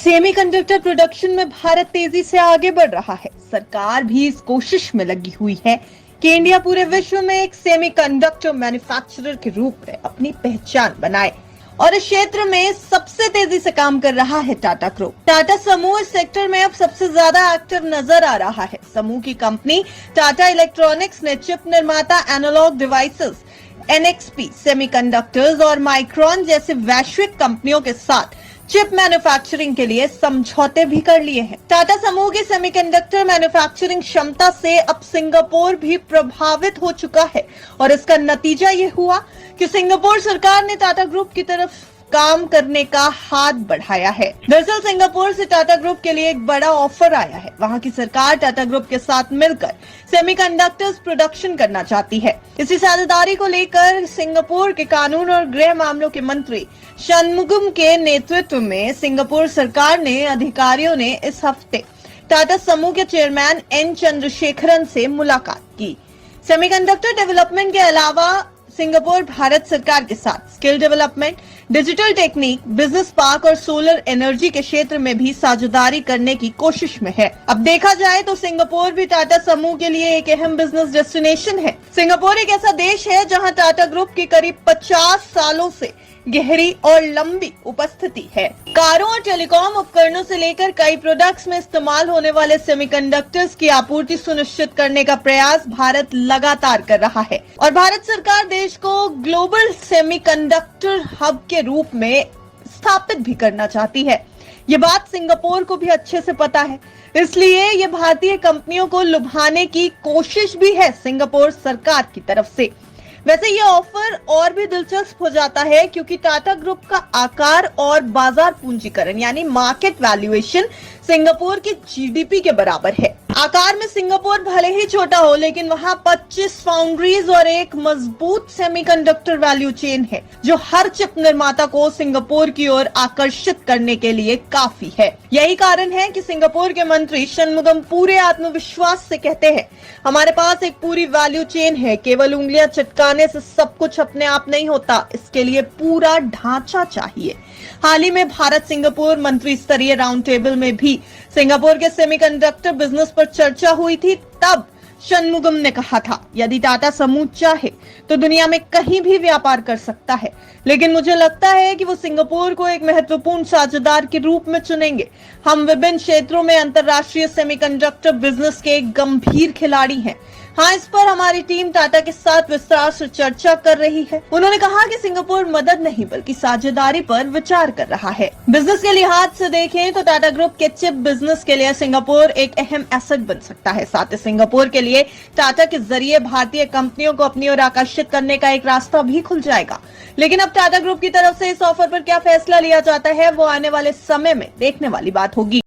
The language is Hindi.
सेमीकंडक्टर प्रोडक्शन में भारत तेजी से आगे बढ़ रहा है। सरकार भी इस कोशिश में लगी हुई है कि इंडिया पूरे विश्व में एक सेमीकंडक्टर मैन्युफैक्चरर के रूप में अपनी पहचान बनाए और इस क्षेत्र में सबसे तेजी से काम कर रहा है टाटा ग्रुप। टाटा समूह इस सेक्टर में अब सबसे ज्यादा एक्टिव नजर आ रहा है। समूह की कंपनी टाटा इलेक्ट्रॉनिक्स ने चिप निर्माता एनालॉग डिवाइसेस, एनएक्सपी सेमीकंडक्टर्स और माइक्रोन जैसे वैश्विक कंपनियों के साथ चिप मैन्युफैक्चरिंग के लिए समझौते भी कर लिए हैं। टाटा समूह की सेमीकंडक्टर मैन्युफैक्चरिंग क्षमता से अब सिंगापुर भी प्रभावित हो चुका है और इसका नतीजा ये हुआ कि सिंगापुर सरकार ने टाटा ग्रुप की तरफ काम करने का हाथ बढ़ाया है। दरअसल सिंगापुर से टाटा ग्रुप के लिए एक बड़ा ऑफर आया है। वहां की सरकार टाटा ग्रुप के साथ मिलकर सेमीकंडक्टर्स प्रोडक्शन करना चाहती है। इसी साझेदारी को लेकर सिंगापुर के कानून और गृह मामलों के मंत्री षणमुगम के नेतृत्व में सिंगापुर सरकार ने अधिकारियों ने इस हफ्ते टाटा समूह के चेयरमैन एन चंद्रशेखरन से मुलाकात की। सेमीकंडक्टर डेवलपमेंट के अलावा सिंगापुर भारत सरकार के साथ skill development, digital technique, business park और सोलर एनर्जी के क्षेत्र में भी साझेदारी करने की कोशिश में है। अब देखा जाए तो सिंगापुर भी टाटा समूह के लिए एक अहम बिजनेस डेस्टिनेशन है। सिंगापुर एक ऐसा देश है जहां टाटा ग्रुप की करीब 50 सालों से गहरी और लंबी उपस्थिति है। कारों और टेलीकॉम उपकरणों से लेकर कई प्रोडक्ट्स में इस्तेमाल होने वाले सेमीकंडक्टर्स की आपूर्ति सुनिश्चित करने का प्रयास भारत लगातार कर रहा है और भारत सरकार देश को ग्लोबल सेमीकंडक्टर हब के रूप में स्थापित भी करना चाहती है। ये बात सिंगापुर को भी अच्छे से पता है, इसलिए ये भारतीय कंपनियों को लुभाने की कोशिश भी है सिंगापुर सरकार की तरफ से। वैसे ये ऑफर और भी दिलचस्प हो जाता है क्योंकि टाटा ग्रुप का आकार और बाजार पूंजीकरण यानी मार्केट वैल्यूएशन सिंगापुर की जीडीपी के बराबर है। आकार में सिंगापुर भले ही छोटा हो, लेकिन वहाँ 25 फाउंड्रीज और एक मजबूत सेमीकंडक्टर वैल्यू चेन है जो हर चिप निर्माता को सिंगापुर की ओर आकर्षित करने के लिए काफी है। यही कारण है कि सिंगापुर के मंत्री षणमुगम पूरे आत्मविश्वास से कहते हैं, हमारे पास एक पूरी वैल्यू चेन है। केवल उंगलियां चटकाने से सब कुछ अपने आप नहीं होता, इसके लिए पूरा ढांचा चाहिए। हाल ही में भारत सिंगापुर मंत्री स्तरीय राउंड टेबल में भी सिंगापुर के सेमीकंडक्टर बिजनेस पर चर्चा हुई थी। तब षणमुगम ने कहा था, यदि टाटा समूह चाहे तो दुनिया में कहीं भी व्यापार कर सकता है, लेकिन मुझे लगता है कि वो सिंगापुर को एक महत्वपूर्ण साझेदार के रूप में चुनेंगे। हम विभिन्न क्षेत्रों में अंतर्राष्ट्रीय सेमीकंडक्टर बिजनेस के एक गंभीर खिलाड़ी हैं। हाँ, इस पर हमारी टीम टाटा के साथ विस्तार से चर्चा कर रही है। उन्होंने कहा कि सिंगापुर मदद नहीं बल्कि साझेदारी पर विचार कर रहा है। बिजनेस के लिहाज से देखें तो टाटा ग्रुप के चिप बिजनेस के लिए सिंगापुर एक अहम एसेट बन सकता है। साथ ही सिंगापुर के लिए टाटा के जरिए भारतीय कंपनियों को अपनी ओर आकर्षित करने का एक रास्ता भी खुल जाएगा। लेकिन अब टाटा ग्रुप की तरफ से इस ऑफर पर क्या फैसला लिया जाता है, वो आने वाले समय में देखने वाली बात होगी।